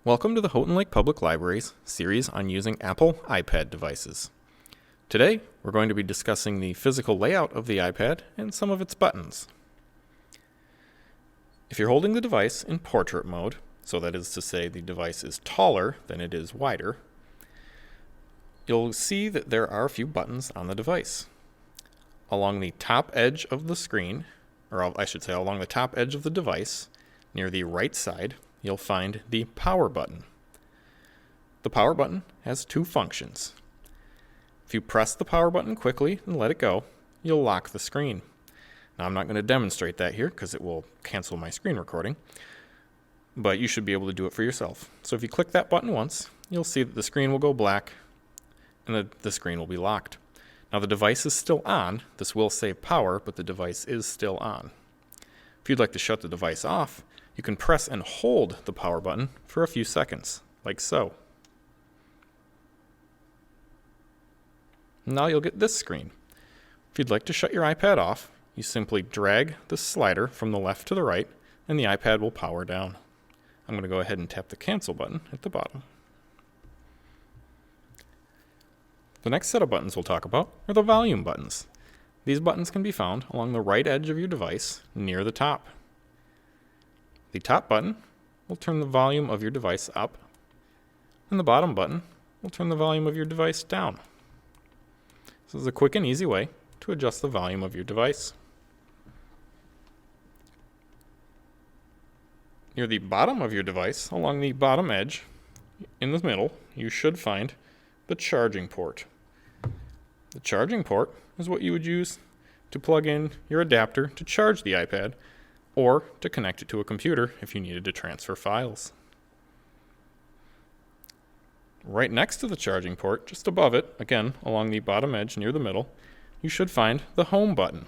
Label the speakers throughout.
Speaker 1: Welcome to the Houghton Lake Public Library's series on using Apple iPad devices. Today, we're going to be discussing the physical layout of the iPad and some of its buttons. If you're holding the device in portrait mode, so that is to say the device is taller than it is wider, you'll see that there are a few buttons on the device. Along the top edge of the screen, or I should say along the top edge of the device, near the right side, you'll find the power button. The power button has two functions. If you press the power button quickly and let it go, you'll lock the screen. Now I'm not going to demonstrate that here because it will cancel my screen recording, but you should be able to do it for yourself. So if you click that button once, you'll see that the screen will go black and the screen will be locked. Now the device is still on. This will save power, but the device is still on. If you'd like to shut the device off, you can press and hold the power button for a few seconds, like so. Now you'll get this screen. If you'd like to shut your iPad off, you simply drag the slider from the left to the right, and the iPad will power down. I'm going to go ahead and tap the cancel button at the bottom. The next set of buttons we'll talk about are the volume buttons. These buttons can be found along the right edge of your device near the top. The top button will turn the volume of your device up, and the bottom button will turn the volume of your device down. This is a quick and easy way to adjust the volume of your device. Near the bottom of your device, along the bottom edge, in the middle, you should find the charging port. The charging port is what you would use to plug in your adapter to charge the iPad or to connect it to a computer if you needed to transfer files. Right next to the charging port, just above it, again along the bottom edge near the middle, you should find the home button.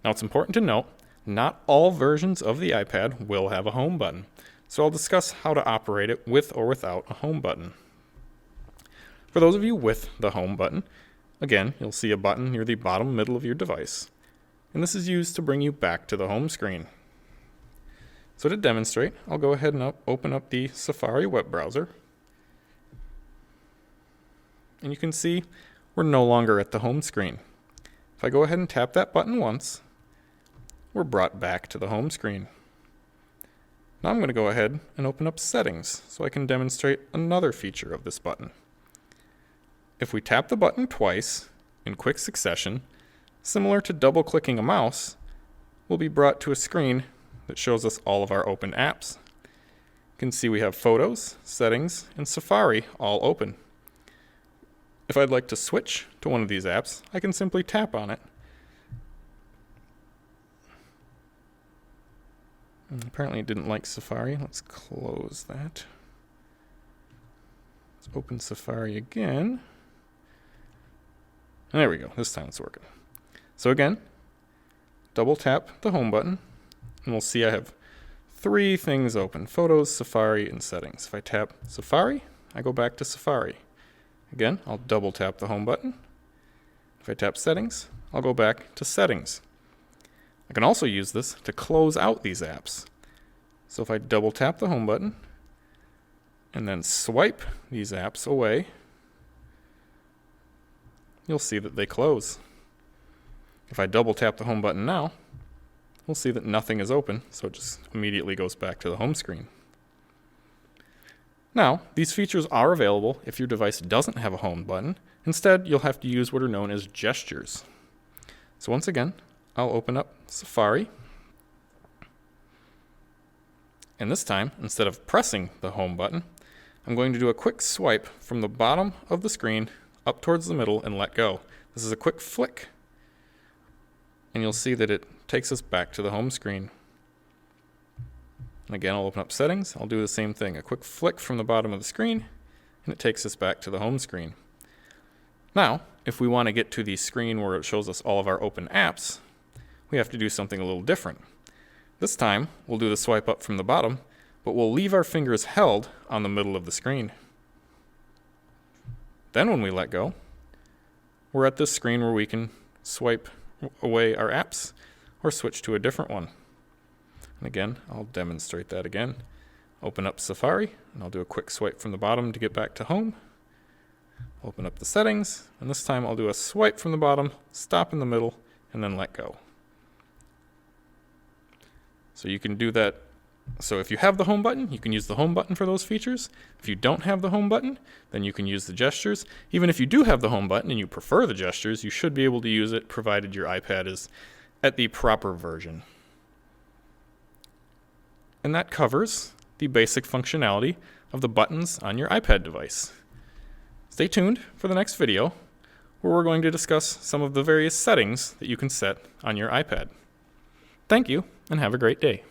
Speaker 1: Now it's important to note, not all versions of the iPad will have a home button, so I'll discuss how to operate it with or without a home button. For those of you with the home button, again, you'll see a button near the bottom middle of your device, and this is used to bring you back to the home screen. So to demonstrate, I'll go ahead and open up the Safari web browser, and you can see we're no longer at the home screen. If I go ahead and tap that button once, we're brought back to the home screen. Now I'm going to go ahead and open up Settings so I can demonstrate another feature of this button. If we tap the button twice in quick succession, similar to double-clicking a mouse, we'll be brought to a screen that shows us all of our open apps. You can see we have Photos, Settings, and Safari all open. If I'd like to switch to one of these apps, I can simply tap on it. Apparently it didn't like Safari. Let's close that. Let's open Safari again. And there we go. This time it's working. So again, double tap the home button, and we'll see I have three things open: Photos, Safari, and Settings. If I tap Safari, I go back to Safari. Again, I'll double tap the home button. If I tap Settings, I'll go back to Settings. I can also use this to close out these apps. So if I double tap the home button and then swipe these apps away, you'll see that they close. If I double tap the home button now, we'll see that nothing is open, so it just immediately goes back to the home screen. Now, these features are available if your device doesn't have a home button. Instead, you'll have to use what are known as gestures. So once again, I'll open up Safari. And this time, instead of pressing the home button, I'm going to do a quick swipe from the bottom of the screen up towards the middle and let go. This is a quick flick, and you'll see that it takes us back to the home screen. And again, I'll open up Settings. I'll do the same thing, a quick flick from the bottom of the screen, and it takes us back to the home screen. Now, if we want to get to the screen where it shows us all of our open apps, we have to do something a little different. This time, we'll do the swipe up from the bottom, but we'll leave our fingers held on the middle of the screen. Then when we let go, we're at this screen where we can swipe away our apps or switch to a different one. And again, I'll demonstrate that again. Open up Safari, and I'll do a quick swipe from the bottom to get back to home. Open up the settings, and this time I'll do a swipe from the bottom, stop in the middle, and then let go. So you can do that. So if you have the home button, you can use the home button for those features. If you don't have the home button, then you can use the gestures. Even if you do have the home button and you prefer the gestures, you should be able to use it provided your iPad is at the proper version. And that covers the basic functionality of the buttons on your iPad device. Stay tuned for the next video, where we're going to discuss some of the various settings that you can set on your iPad. Thank you, and have a great day.